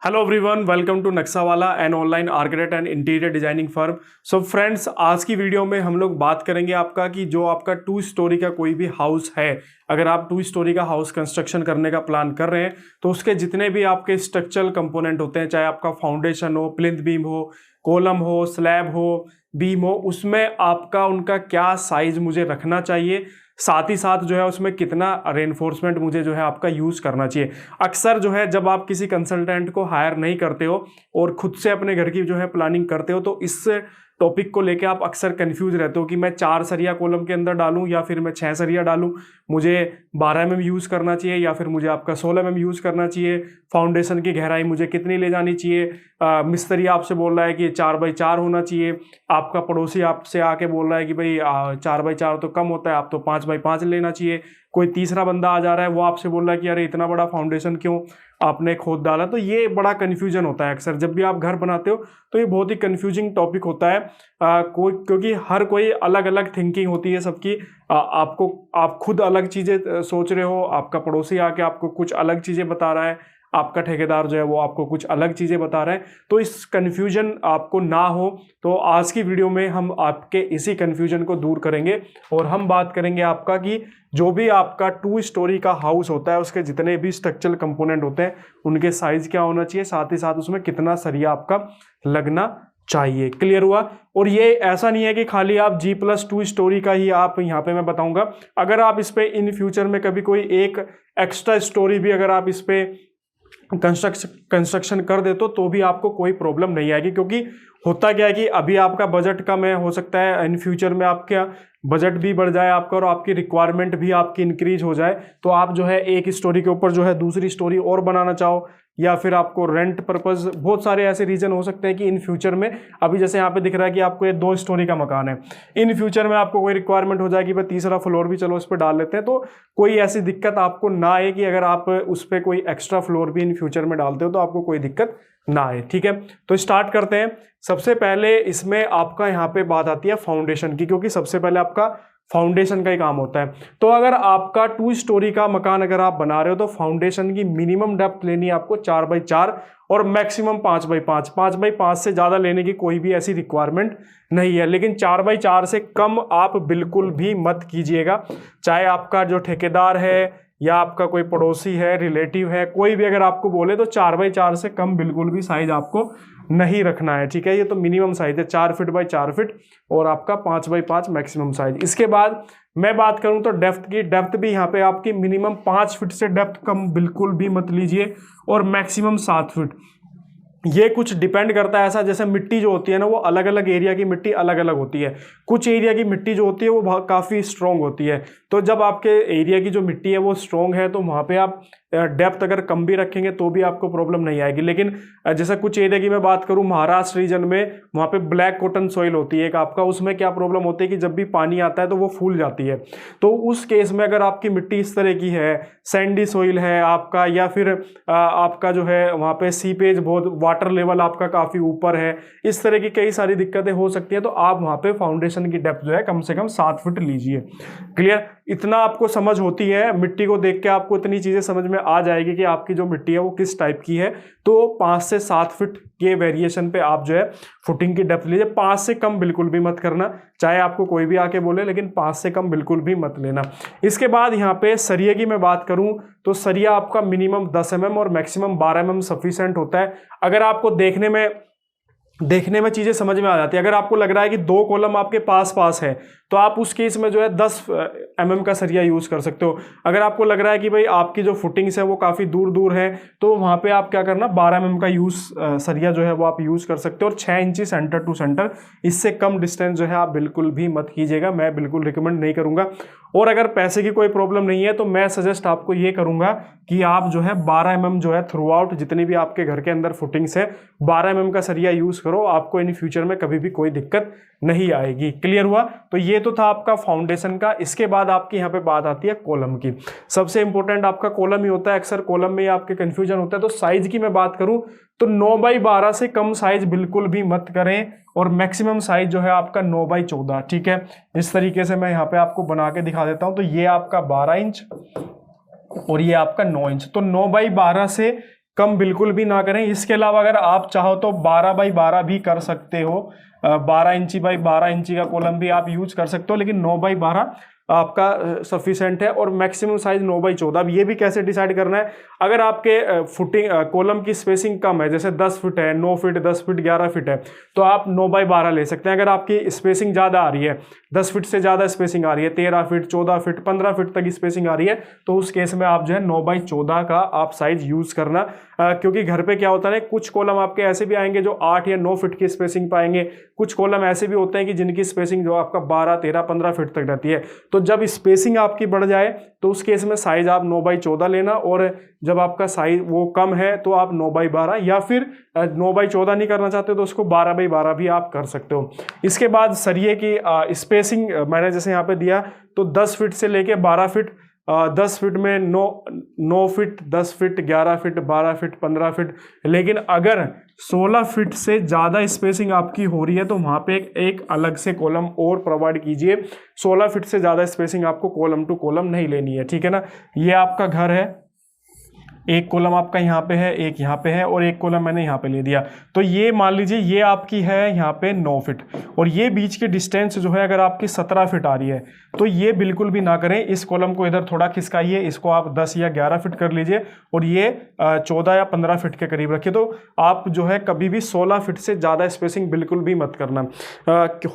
Hello everyone, welcome to Nakshawala an online architect and interior designing firm. So friends, आज की video में हम लोग बात करेंगे आपका कि जो आपका 2 स्टोरी का कोई भी हाउस है, अगर आप 2 स्टोरी का हाउस कंस्ट्रक्शन करने का प्लान कर रहे हैं तो उसके जितने भी आपके स्ट्रक्चरल कंपोनेंट होते हैं, चाहे आपका फाउंडेशन हो, प्लिंथ बीम हो, कॉलम हो, स्लैब हो, बीम हो, उसमें आपका उनका क्या साइज मुझे रखना चाहिए, साथ ही साथ जो है उसमें कितना रेनफोर्समेंट मुझे जो है आपका यूज़ करना चाहिए। अक्सर जो है जब आप किसी कंसल्टेंट को हायर नहीं करते हो और खुद से अपने घर की जो है प्लानिंग करते हो तो इस टॉपिक को लेके आप अक्सर कंफ्यूज रहते हो कि मैं 4 सरिया कॉलम के अंदर डालूं या फिर मैं 6 सरिया डालूं, मुझे 12 mm यूज़ करना चाहिए या फिर मुझे आपका 16 mm यूज़ करना चाहिए, फाउंडेशन की गहराई मुझे कितनी ले जानी चाहिए, मिस्त्री आपसे बोल रहा है कि 4x4 होना चाहिए, आपका पड़ोसी आपसे आके बोल रहा है कि भाई 4x4 तो कम होता है, आप तो 5x5 लेना चाहिए, कोई तीसरा बंदा आ जा रहा है वो आपसे बोल रहा है कि अरे इतना बड़ा फाउंडेशन क्यों आपने खोद डाला। तो ये बड़ा कन्फ्यूजन होता है अक्सर जब भी आप घर बनाते हो, तो ये बहुत ही कन्फ्यूजिंग टॉपिक होता है क्योंकि हर कोई अलग अलग थिंकिंग होती है सबकी। आप खुद अलग चीज़ें सोच रहे हो, आपका पड़ोसी आके आपको कुछ अलग चीज़ें बता रहा है, आपका ठेकेदार जो है वो आपको कुछ अलग चीज़ें बता रहा है। तो इस कन्फ्यूजन आपको ना हो तो आज की वीडियो में हम आपके इसी कन्फ्यूजन को दूर करेंगे और हम बात करेंगे आपका कि जो भी आपका 2 स्टोरी का हाउस होता है उसके जितने भी स्ट्रक्चरल कंपोनेंट होते हैं उनके साइज क्या होना चाहिए, साथ ही साथ उसमें कितना सरिया आपका लगना चाहिए। क्लियर हुआ? और ये ऐसा नहीं है कि खाली आप G+2 स्टोरी का ही आप यहाँ पे मैं बताऊंगा। अगर आप इस पे इन फ्यूचर में कभी कोई एक एक्स्ट्रा स्टोरी भी अगर आप इस पे कंस्ट्रक्शन कर दे तो भी आपको कोई प्रॉब्लम नहीं आएगी, क्योंकि होता क्या है कि अभी आपका बजट कम है, हो सकता है इन फ्यूचर में आपका बजट भी बढ़ जाए आपका और आपकी रिक्वायरमेंट भी आपकी इंक्रीज हो जाए, तो आप जो है एक स्टोरी के ऊपर जो है दूसरी स्टोरी और बनाना चाहो, या फिर आपको रेंट पर्पस, बहुत सारे ऐसे रीजन हो सकते हैं कि इन फ्यूचर में, अभी जैसे यहाँ पे दिख रहा है कि आपको ये 2 स्टोरी का मकान है, इन फ्यूचर में आपको कोई रिक्वायरमेंट हो जाए कि भाई तीसरा फ्लोर भी चलो उस पर डाल लेते हैं, तो कोई ऐसी दिक्कत आपको ना आए कि अगर आप उस पर कोई एक्स्ट्रा फ्लोर भी इन फ्यूचर में डालते हो तो आपको कोई दिक्कत ना आए। ठीक है, तो स्टार्ट करते हैं। सबसे पहले इसमें आपका यहाँ पे बात आती है फाउंडेशन की, क्योंकि सबसे पहले आपका फाउंडेशन का ही काम होता है। तो अगर आपका 2 स्टोरी का मकान अगर आप बना रहे हो तो फाउंडेशन की मिनिमम डेप्थ लेनी है आपको 4x4 और मैक्सिमम 5x5। 5x5 से ज़्यादा लेने की कोई भी ऐसी रिक्वायरमेंट नहीं है, लेकिन 4x4 से कम आप बिल्कुल भी मत कीजिएगा। चाहे आपका जो ठेकेदार है या आपका कोई पड़ोसी है, रिलेटिव है, कोई भी अगर आपको बोले तो 4x4 से कम बिल्कुल भी साइज आपको नहीं रखना है। ठीक है, ये तो मिनिमम साइज है 4 फीट बाई 4 फीट और आपका 5x5 मैक्सिमम साइज। इसके बाद मैं बात करूं तो डेप्थ की, डेप्थ भी यहाँ पे आपकी मिनिमम 5 फीट से डेप्थ कम बिल्कुल भी मत लीजिए और मैक्सिमम 7 फीट। ये कुछ डिपेंड करता है, ऐसा जैसे मिट्टी जो होती है ना वो अलग अलग एरिया की मिट्टी अलग अलग होती है। कुछ एरिया की मिट्टी जो होती है वो काफ़ी स्ट्रॉन्ग होती है, तो जब आपके एरिया की जो मिट्टी है वो स्ट्रॉन्ग है तो वहाँ पे आप डेप्थ अगर कम भी रखेंगे तो भी आपको प्रॉब्लम नहीं आएगी। लेकिन जैसे कुछ एरिया की मैं बात करूं, महाराष्ट्र रीजन में वहाँ पे ब्लैक कॉटन सॉइल होती है एक आपका, उसमें क्या प्रॉब्लम होती है कि जब भी पानी आता है तो वो फूल जाती है। तो उस केस में अगर आपकी मिट्टी इस तरह की है, सैंडी सॉइल है आपका, या फिर आपका जो है वहाँ पे सीपेज बहुत, वाटर लेवल आपका काफ़ी ऊपर है, इस तरह की कई सारी दिक्कतें हो सकती है, तो आप वहाँ पे फाउंडेशन की डेप्थ जो है कम से कम 7 फीट लीजिए। क्लियर? इतना आपको समझ होती है, मिट्टी को देख के आपको इतनी चीज़ें समझ में आ जाएगी कि आपकी जो मिट्टी है वो किस टाइप की है। तो 5 से 7 फीट के वेरिएशन पे आप जो है फुटिंग की डेप्थ लीजिए। 5 से कम बिल्कुल भी मत करना, चाहे आपको कोई भी आके बोले, लेकिन 5 से कम बिल्कुल भी मत लेना। इसके बाद यहाँ पे सरिये की मैं बात करूँ तो सरिया आपका मिनिमम 10 mm और मैक्सिमम 12 mm सफिशिएंट होता है। अगर आपको देखने में चीज़ें समझ में आ जाती है, अगर आपको लग रहा है कि 2 कॉलम आपके पास पास है तो आप उस केस में जो है 10 mm का सरिया यूज़ कर सकते हो। अगर आपको लग रहा है कि भाई आपकी जो फुटिंग्स है वो काफ़ी दूर दूर है तो वहाँ पे आप क्या करना, 12 mm का सरिया जो है वो आप यूज़ कर सकते हो और 6 इंची सेंटर टू सेंटर, इससे कम डिस्टेंस जो है आप बिल्कुल भी मत कीजिएगा, मैं बिल्कुल रिकमेंड नहीं करूँगा। और अगर पैसे की कोई प्रॉब्लम नहीं है तो मैं सजेस्ट आपको ये करूँगा कि आप जो है 12 mm जो है थ्रू आउट जितनी भी आपके घर के अंदर फुटिंग्स है 12 mm का सरिया यूज़ करो, आपको इन फ्यूचर में कभी भी कोई दिक्कत नहीं आएगी। क्लियर हुआ? तो ये तो था आपका फाउंडेशन का। इसके बाद आपकी यहाँ पे बात आती है कॉलम की। सबसे इंपॉर्टेंट आपका कॉलम ही होता है, अक्सर कॉलम में आपके कंफ्यूजन होता है। तो साइज की मैं बात करूं तो 9x12 से कम साइज बिल्कुल भी मत करें और मैक्सिमम साइज जो है आपका 9x14। ठीक है, इस तरीके से मैं यहाँ पे आपको बना के दिखा देता हूं। तो ये आपका 12 इंच और ये आपका 9 इंच। तो 9x12 से कम बिल्कुल भी ना करें। इसके अलावा अगर आप चाहो तो 12 बाई 12 भी कर सकते हो, 12 इंची बाई 12 इंची का कॉलम भी आप यूज कर सकते हो, लेकिन 9 बाई 12 आपका सफिशेंट है। और मैक्सिमम साइज 9 बाई 14। अब ये भी कैसे डिसाइड करना है, अगर आपके फुटिंग कॉलम की स्पेसिंग कम है, जैसे 10 फीट है, 9 फीट, 10 फीट, 11 फीट है, तो आप 9 बाई 12 ले सकते हैं। अगर आपकी स्पेसिंग ज़्यादा आ रही है, 10 फीट से ज़्यादा स्पेसिंग आ रही है, 13 फीट, 14 फीट, 15 फीट तक स्पेसिंग आ रही है, तो उस केस में आप जो है 9 बाई 14 का आप साइज यूज़ करना। क्योंकि घर पे क्या होता है, कुछ कॉलम आपके ऐसे भी आएंगे जो 8 या 9 फीट की स्पेसिंग पाएंगे, कुछ कॉलम ऐसे भी होते हैं कि जिनकी स्पेसिंग जो आपका 12, 13, 15 फीट तक रहती है। तो जब स्पेसिंग आपकी बढ़ जाए तो उस केस में साइज आप 9 बाई 14 लेना, और जब आपका साइज वो कम है तो आप 9 बाई 12, या फिर 9 बाई 14 नहीं करना चाहते तो उसको 12 बाई 12 भी आप कर सकते हो। इसके बाद सरिये की स्पेसिंग मैंने जैसे यहाँ पे दिया, तो 10 फीट से लेके 12 फीट, 10 फीट में 9 feet, 10 feet, 11 feet, 12 feet, 15 feet. लेकिन अगर 16 फीट से ज़्यादा स्पेसिंग आपकी हो रही है तो वहाँ पे एक अलग से कॉलम और प्रोवाइड कीजिए। 16 फीट से ज़्यादा स्पेसिंग आपको कॉलम टू कॉलम नहीं लेनी है, ठीक है ना। ये आपका घर है, एक कॉलम आपका यहाँ पे है, एक यहाँ पे है, और एक कॉलम मैंने यहाँ पे ले दिया। तो ये मान लीजिए ये आपकी है यहाँ पे 9 फीट, और ये बीच की डिस्टेंस जो है अगर आपकी 17 फीट आ रही है तो ये बिल्कुल भी ना करें। इस कॉलम को इधर थोड़ा खिसकाइए, इसको आप 10 या 11 फीट कर लीजिए, और ये 14 या 15 फीट के करीब रखिए। तो आप जो है कभी भी 16 फीट से ज़्यादा स्पेसिंग बिल्कुल भी मत करना।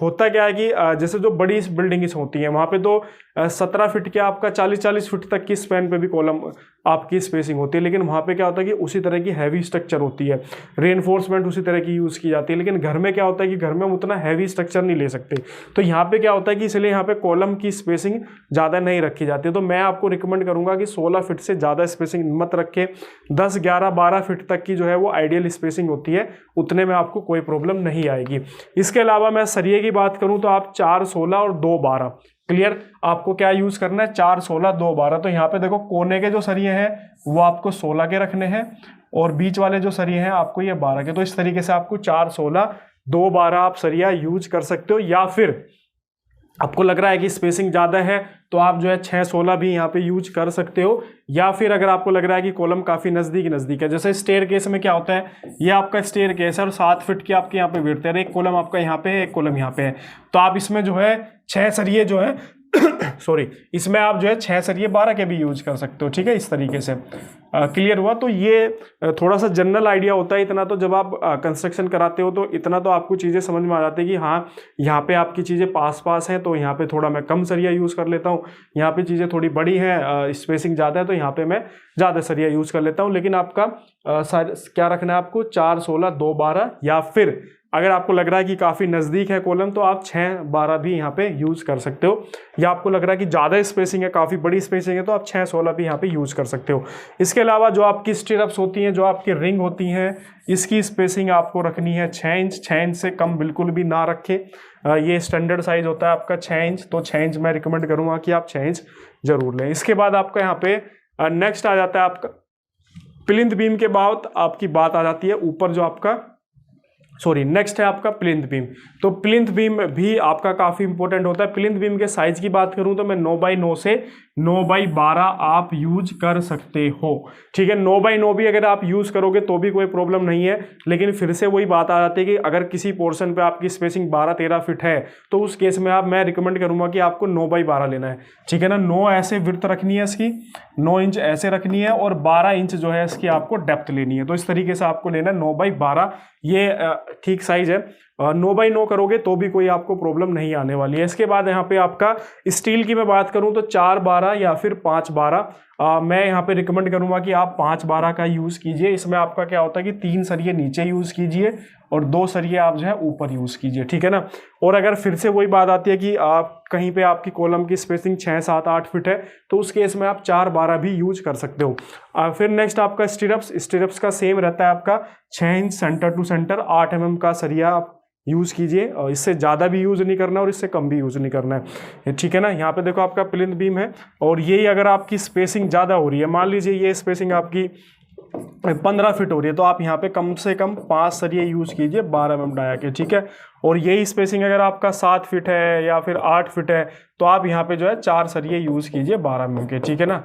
होता क्या है कि जैसे जो बड़ी बिल्डिंग्स होती हैं वहाँ पे तो 17 फीट के आपका 40-40 फीट तक की स्पैन पे भी कॉलम आपकी स्पेसिंग होती है, लेकिन वहाँ पे क्या होता है कि उसी तरह की हैवी स्ट्रक्चर होती है, रेनफोर्समेंट उसी तरह की यूज़ की जाती है। लेकिन घर में क्या होता है कि घर में हम उतना हैवी स्ट्रक्चर नहीं ले सकते, तो यहाँ पे क्या होता है कि इसलिए यहाँ पे कॉलम की स्पेसिंग ज़्यादा नहीं रखी जाती है। तो मैं आपको रिकमेंड करूँगा कि 16 फीट से ज़्यादा स्पेसिंग मत रखें, 10, 11, 12 फीट तक की जो है वो आइडियल स्पेसिंग होती है, उतने में आपको कोई प्रॉब्लम नहीं आएगी। इसके अलावा मैं सरिये की बात करूँ तो आप 4, 16 और 2, 12, क्लियर, आपको क्या यूज करना है, 4, 16, 2, 12। तो यहाँ पे देखो कोने के जो सरिये हैं वो आपको 16 के रखने हैं, और बीच वाले जो सरिये हैं आपको ये 12 के। तो इस तरीके से आपको 4, 16, 2, 12 आप सरिया यूज कर सकते हो। या फिर आपको लग रहा है कि स्पेसिंग ज़्यादा है तो आप जो है 6, 16 भी यहाँ पे यूज कर सकते हो। या फिर अगर आपको लग रहा है कि कॉलम काफ़ी नज़दीक है, जैसे स्टेयर केस में क्या होता है, ये आपका स्टेयर केस है और 7 फीट की आपके यहाँ पे विड्थ है, एक कॉलम आपका यहाँ पे है, एक कॉलम यहाँ पे है, तो आप इसमें जो है 6 सरिये जो है सॉरी, इसमें आप जो है 6 सरिये 12 के भी यूज कर सकते हो, ठीक है। इस तरीके से क्लियर हुआ। तो ये थोड़ा सा जनरल आइडिया होता है, इतना तो जब आप कंस्ट्रक्शन कराते हो तो इतना तो आपको चीज़ें समझ में आ जाती है कि हाँ यहाँ पे आपकी चीज़ें पास हैं तो यहाँ पे थोड़ा मैं कम सरिया यूज़ कर लेता हूँ, यहाँ पे चीज़ें थोड़ी बड़ी हैं, स्पेसिंग ज़्यादा है तो यहाँ पे मैं ज़्यादा सरिया यूज़ कर लेता हूँ। लेकिन आपका क्या रखना है आपको, 4, 16, 2, 12, या फिर अगर आपको लग रहा है कि काफ़ी नज़दीक है कॉलम तो आप 6, 12 भी यहाँ पे यूज़ कर सकते हो। या आपको लग रहा है कि ज़्यादा स्पेसिंग है, काफ़ी बड़ी स्पेसिंग है, तो आप 6, 16 भी यहाँ पे यूज़ कर सकते हो। इसके अलावा जो आपकी स्टीरअप्स होती हैं, जो आपकी रिंग होती हैं, इसकी स्पेसिंग आपको रखनी है 6 इंच। 6 इंच से कम बिल्कुल भी ना रखें। ये स्टैंडर्ड साइज़ होता है आपका 6 इंच, तो 6 इंच मैं रिकमेंड करूँगा कि आप 6 इंच ज़रूर लें। इसके बाद आपका यहाँ पे नेक्स्ट आ जाता है आपका प्लिंथ बीम के बाद आपकी बात आ जाती है ऊपर जो आपका नेक्स्ट है आपका प्लिंथ बीम। तो प्लिंथ बीम भी आपका काफ़ी इंपॉर्टेंट होता है। प्लिंथ बीम के साइज की बात करूं तो मैं 9 बाई 9 से 9 बाई 12 आप यूज कर सकते हो, ठीक है। 9 बाई 9 भी अगर आप यूज़ करोगे तो भी कोई प्रॉब्लम नहीं है, लेकिन फिर से वही बात आ जाती है कि अगर किसी पोर्शन पे आपकी स्पेसिंग 12-13 फीट है तो उस केस में मैं रिकमेंड करूँगा कि आपको 9 बाई 12 लेना है, ठीक है ना। 9 ऐसे विड्थ रखनी है इसकी, 9 इंच ऐसे रखनी है, और 12 इंच जो है इसकी आपको डेप्थ लेनी है। तो इस तरीके से आपको लेना है 9 बाई 12, ये ठीक साइज है। 9 बाई 9 करोगे तो भी कोई आपको प्रॉब्लम नहीं आने वाली है। इसके बाद यहाँ पे आपका स्टील की मैं बात करूँ तो 4-12 या फिर 5-12, मैं यहाँ पे रिकमेंड करूँगा कि आप 5-12 का यूज़ कीजिए। इसमें आपका क्या होता है कि 3 सरिये नीचे यूज़ कीजिए और 2 सरिये आप जो है ऊपर यूज़ कीजिए, ठीक है ना। और अगर फिर से वही बात आती है कि आप कहीं पे आपकी कॉलम की स्पेसिंग 6, 7, 8 फीट है तो उस केस में आप 4-12 भी यूज कर सकते हो। फिर नेक्स्ट आपका स्टीरअप्स का सेम रहता है आपका 6 inch centre to centre, 8 mm का सरिया आप यूज़ कीजिए, और इससे ज़्यादा भी यूज़ नहीं करना और इससे कम भी यूज़ नहीं करना है, ठीक है ना। यहाँ पे देखो आपका प्लिंथ बीम है, और यही अगर आपकी स्पेसिंग ज़्यादा हो रही है, मान लीजिए ये स्पेसिंग आपकी 15 फीट हो रही है, तो आप यहाँ पे कम से कम 5 सरिये यूज़ कीजिए 12 mm डाया के, ठीक है। और यही स्पेसिंग अगर आपका 7 फीट है या फिर 8 फीट है तो आप यहाँ पे जो है 4 सरिये यूज़ कीजिए 12 mm के, ठीक है ना।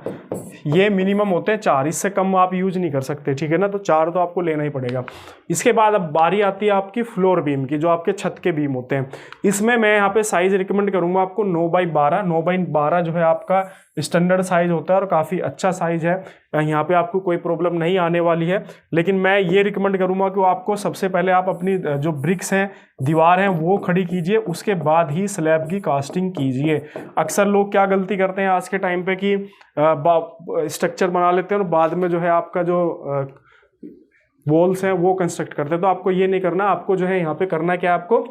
ये मिनिमम होते हैं 4, इससे कम आप यूज़ नहीं कर सकते, ठीक है ना। तो 4 तो आपको लेना ही पड़ेगा। इसके बाद अब बारी आती है आपकी फ्लोर बीम की, जो आपके छत के बीम होते हैं। इसमें मैं यहाँ पे साइज़ रिकमेंड करूँगा आपको 9x12। 9x12 जो है आपका स्टैंडर्ड साइज़ होता है और काफ़ी अच्छा साइज़ है। यहाँ पे आपको कोई प्रॉब्लम नहीं आने वाली है। लेकिन मैं ये रिकमेंड करूँगा कि आपको सबसे पहले आप अपनी जो ब्रिक्स हैं, दीवार हैं, वो खड़ी कीजिए, उसके बाद ही स्लैब की कास्टिंग कीजिए। अक्सर लोग क्या गलती करते हैं आज के टाइम पे कि स्ट्रक्चर बना लेते हैं और बाद में जो है आपका जो वॉल्स हैं वो कंस्ट्रक्ट करते हैं। तो आपको ये नहीं करना। आपको जो है यहाँ पे करना क्या है,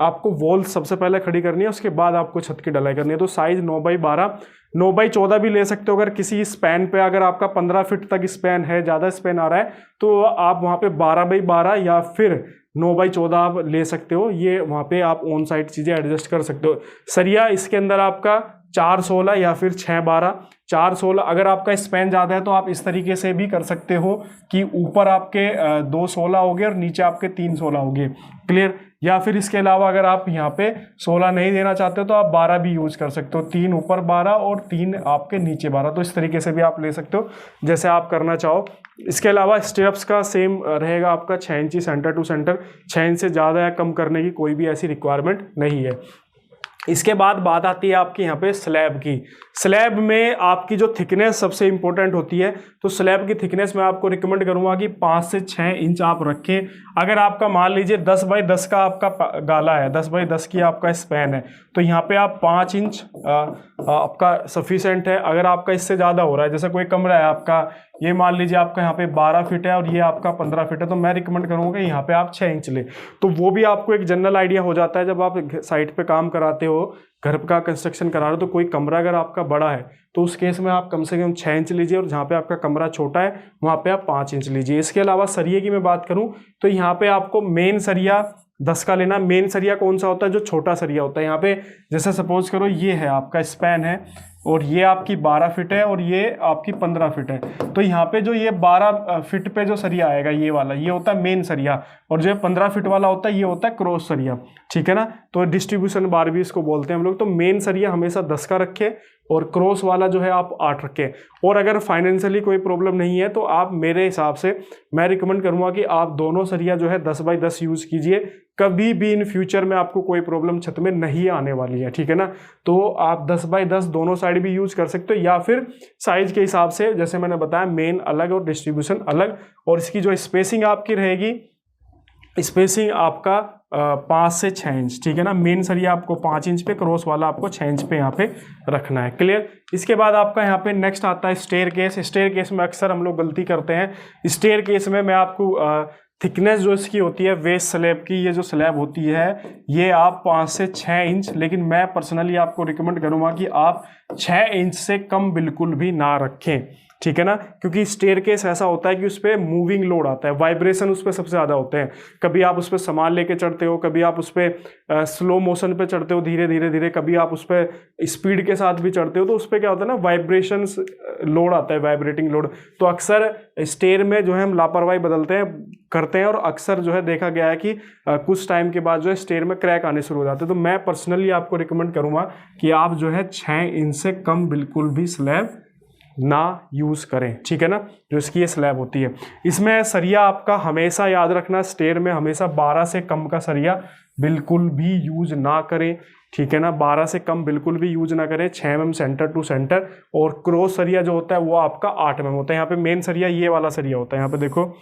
आपको वॉल्स सबसे पहले खड़ी करनी है, उसके बाद आपको छत की ढलाई करनी है। तो साइज 9x12, 9x14 भी ले सकते हो। अगर किसी स्पैन पे अगर आपका 15 फीट तक स्पैन है, ज़्यादा स्पैन आ रहा है, तो आप वहाँ पे 12x12 या फिर 9x14 आप ले सकते हो। ये वहाँ पे आप ऑन साइड चीज़ें एडजस्ट कर सकते हो। सरिया इसके अंदर आपका 4/16 या फिर 6/12। 4/16 अगर आपका स्पैन ज़्यादा है तो आप इस तरीके से भी कर सकते हो कि ऊपर आपके 2/16 हो गए और नीचे आपके 3/16 हो गए, क्लियर। या फिर इसके अलावा अगर आप यहाँ पे 16 नहीं देना चाहते तो आप 12 भी यूज़ कर सकते हो। 3 ऊपर 12 और 3 आपके नीचे 12। तो इस तरीके से भी आप ले सकते हो, जैसे आप करना चाहो। इसके अलावा स्टेप्स का सेम रहेगा आपका 6 इंची सेंटर टू सेंटर। 6 इंच से ज़्यादा या कम करने की कोई भी ऐसी रिक्वायरमेंट नहीं है। इसके बाद बात आती है आपकी यहाँ पे स्लैब की। स्लैब में आपकी जो थिकनेस सबसे इंपॉर्टेंट होती है, तो स्लैब की थिकनेस मैं आपको रिकमेंड करूँगा कि 5 से 6 इंच आप रखें। अगर आपका मान लीजिए 10x10 का आपका गाला है, 10x10 की आपका स्पैन है, तो यहाँ पे आप 5 इंच आपका सफिशेंट है। अगर आपका इससे ज़्यादा हो रहा है, जैसे कोई कमरा है आपका, ये मान लीजिए आपका यहाँ पे 12 फीट है और ये आपका 15 फीट है, तो मैं रिकमेंड करूँगा यहाँ पे आप 6 इंच ले। तो वो भी आपको एक जनरल आइडिया हो जाता है जब आप साइट पे काम कराते हो, घर का कंस्ट्रक्शन करा रहे हो। तो कोई कमरा अगर आपका बड़ा है तो उस केस में आप कम से कम 6 इंच लीजिए, और जहाँ पे आपका कमरा छोटा है वहाँ पे आप 5 इंच लीजिए। इसके अलावा सरिये की मैं बात करूँ तो यहाँ पे आपको मेन सरिया 10 का लेना। मेन सरिया कौन सा होता है? जो छोटा सरिया होता है। यहाँ पे जैसे सपोज करो ये है आपका स्पैन है और ये आपकी 12 फीट है और ये आपकी 15 फीट है, तो यहाँ पे जो ये 12 फीट पे जो सरिया आएगा ये वाला, ये होता है मेन सरिया, और जो 15 फीट वाला होता है ये होता है क्रॉस सरिया, ठीक है ना। तो डिस्ट्रीब्यूशन बार भी इसको बोलते हैं हम लोग। तो मेन सरिया हमेशा 10 का रखें और क्रॉस वाला जो है आप 8 रखें। और अगर फाइनेंशियली कोई प्रॉब्लम नहीं है तो आप, मेरे हिसाब से मैं रिकमेंड करूँगा कि आप दोनों सरिया जो है 10x10 यूज़ कीजिए। कभी भी इन फ्यूचर में आपको कोई प्रॉब्लम छत में नहीं आने वाली है, ठीक है ना। तो आप 10x10 दोनों साइड भी यूज़ कर सकते हो, या फिर साइज के हिसाब से जैसे मैंने बताया मेन अलग और डिस्ट्रीब्यूशन अलग। और इसकी जो स्पेसिंग आपकी रहेगी, स्पेसिंग आपका 5 से 6 इंच, ठीक है ना। मेन सरिया आपको 5 इंच पे, क्रॉस वाला आपको 6 इंच पे यहाँ पे रखना है, क्लियर। इसके बाद आपका यहाँ पे नेक्स्ट आता है स्टेयर केस। स्टेयर केस में अक्सर हम लोग गलती करते हैं। स्टेयर केस में मैं आपको थिकनेस जो इसकी होती है वेस्ट स्लैब की, ये जो स्लैब होती है ये आप 5 से 6 इंच, लेकिन मैं पर्सनली आपको रिकमेंड करूँगा कि आप 6 इंच से कम बिल्कुल भी ना रखें, ठीक है ना। क्योंकि स्टेयर केस ऐसा होता है कि उस पर मूविंग लोड आता है, वाइब्रेशन उस पर सबसे ज़्यादा होते हैं। कभी आप उस पर सामान लेके चढ़ते हो, कभी आप उस पर स्लो मोशन पे चढ़ते हो, धीरे धीरे धीरे, कभी आप उस पर स्पीड के साथ भी चढ़ते हो। तो उस पर क्या होता है ना, वाइब्रेशंस लोड आता है, वाइब्रेटिंग लोड। तो अक्सर स्टेयर में जो है हम लापरवाही करते हैं और अक्सर जो है देखा गया है कि कुछ टाइम के बाद जो है स्टेयर में क्रैक आने शुरू हो जाते हैं। तो मैं पर्सनली आपको रिकमेंड करूँगा कि आप जो है 6 इंच से कम बिल्कुल भी स्लैब ना यूज़ करें, ठीक है ना। जो इसकी ये स्लैब होती है, इसमें सरिया आपका हमेशा याद रखना, स्टेयर में हमेशा 12 से कम का सरिया बिल्कुल भी यूज ना करें, ठीक है ना। 12 से कम बिल्कुल भी यूज ना करें। 6 mm सेंटर टू सेंटर, और क्रॉस सरिया जो होता है वो आपका 8 mm होता है। यहाँ पे मेन सरिया ये वाला सरिया होता है। यहाँ पे देखो,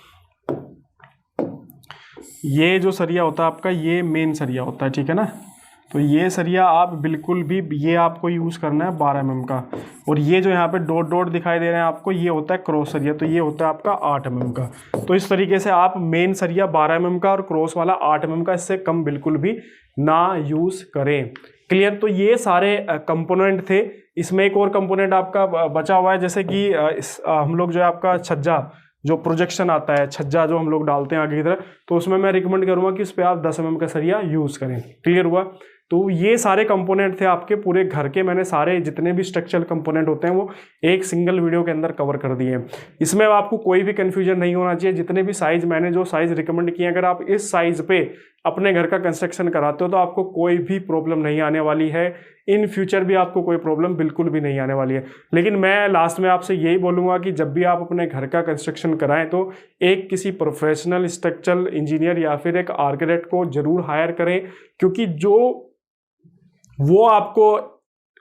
ये जो सरिया होता है आपका, ये मेन सरिया होता है, ठीक है ना। तो ये सरिया आप बिल्कुल भी, ये आपको यूज़ करना है 12 mm का। और ये जो यहाँ पे डॉट डॉट दिखाई दे रहे हैं आपको, ये होता है क्रॉस सरिया, तो ये होता है आपका 8 mm का। तो इस तरीके से आप मेन सरिया 12 mm का और क्रॉस वाला 8 mm का, इससे कम बिल्कुल भी ना यूज़ करें, क्लियर। तो ये सारे कंपोनेंट थे। इसमें एक और कंपोनेंट आपका बचा हुआ है, जैसे कि हम लोग जो है आपका छज्जा, जो प्रोजेक्शन आता है, छज्जा जो हम लोग डालते हैं आगे की तरफ, तो उसमें मैं रिकमेंड करूँगा कि उस पर आप 10 mm का सरिया यूज़ करें, क्लियर हुआ। तो ये सारे कंपोनेंट थे आपके पूरे घर के। मैंने सारे जितने भी स्ट्रक्चरल कंपोनेंट होते हैं वो एक सिंगल वीडियो के अंदर कवर कर दिए हैं। इसमें आपको कोई भी कंफ्यूजन नहीं होना चाहिए। जितने भी साइज़ मैंने जो साइज़ रिकमेंड किए, अगर आप इस साइज़ पे अपने घर का कंस्ट्रक्शन कराते हो तो आपको कोई भी प्रॉब्लम नहीं आने वाली है। इन फ्यूचर भी आपको कोई प्रॉब्लम बिल्कुल भी नहीं आने वाली है। लेकिन मैं लास्ट में आपसे यही बोलूँगा कि जब भी आप अपने घर का कंस्ट्रक्शन कराएं तो एक किसी प्रोफेशनल स्ट्रक्चरल इंजीनियर या फिर एक आर्किटेक्ट को ज़रूर हायर करें, क्योंकि जो वो आपको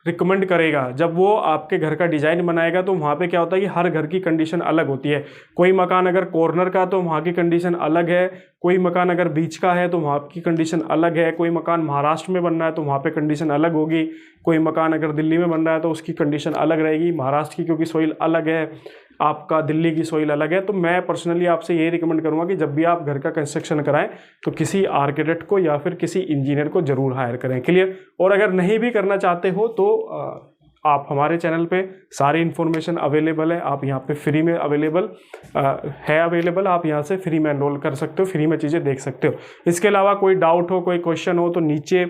रिकमेंड करेगा, जब वो आपके घर का डिज़ाइन बनाएगा तो वहाँ पे क्या होता है कि हर घर की कंडीशन अलग होती है। कोई मकान अगर कॉर्नर का तो वहाँ की कंडीशन अलग है, कोई मकान अगर बीच का है तो वहाँ की कंडीशन अलग है, कोई मकान महाराष्ट्र में बन रहा है तो वहाँ पे कंडीशन अलग होगी, कोई मकान अगर दिल्ली में बन रहा है तो उसकी कंडीशन अलग रहेगी। महाराष्ट्र की क्योंकि सोइल अलग है, आपका दिल्ली की सोइल अलग है। तो मैं पर्सनली आपसे यही रिकमेंड करूँगा कि जब भी आप घर का कंस्ट्रक्शन कराएं तो किसी आर्किटेक्ट को या फिर किसी इंजीनियर को ज़रूर हायर करें। क्लियर? और अगर नहीं भी करना चाहते हो तो आप हमारे चैनल पे सारी इन्फॉर्मेशन अवेलेबल है, आप यहाँ पे फ्री में अवेलेबल आप यहाँ से फ्री में एनरोल कर सकते हो, फ्री में चीज़ें देख सकते हो। इसके अलावा कोई डाउट हो, कोई क्वेश्चन हो तो नीचे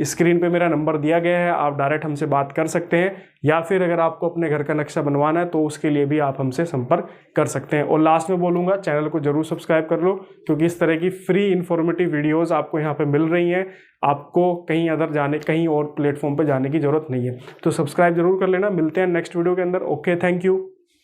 स्क्रीन पे मेरा नंबर दिया गया है, आप डायरेक्ट हमसे बात कर सकते हैं, या फिर अगर आपको अपने घर का नक्शा बनवाना है तो उसके लिए भी आप हमसे संपर्क कर सकते हैं। और लास्ट में बोलूँगा, चैनल को जरूर सब्सक्राइब कर लो, क्योंकि इस तरह की फ्री इन्फॉर्मेटिव वीडियोज़ आपको यहाँ पे मिल रही हैं। आपको कहीं और प्लेटफॉर्म पे जाने की ज़रूरत नहीं है। तो सब्सक्राइब जरूर कर लेना। मिलते हैं नेक्स्ट वीडियो के अंदर। Okay, thank you.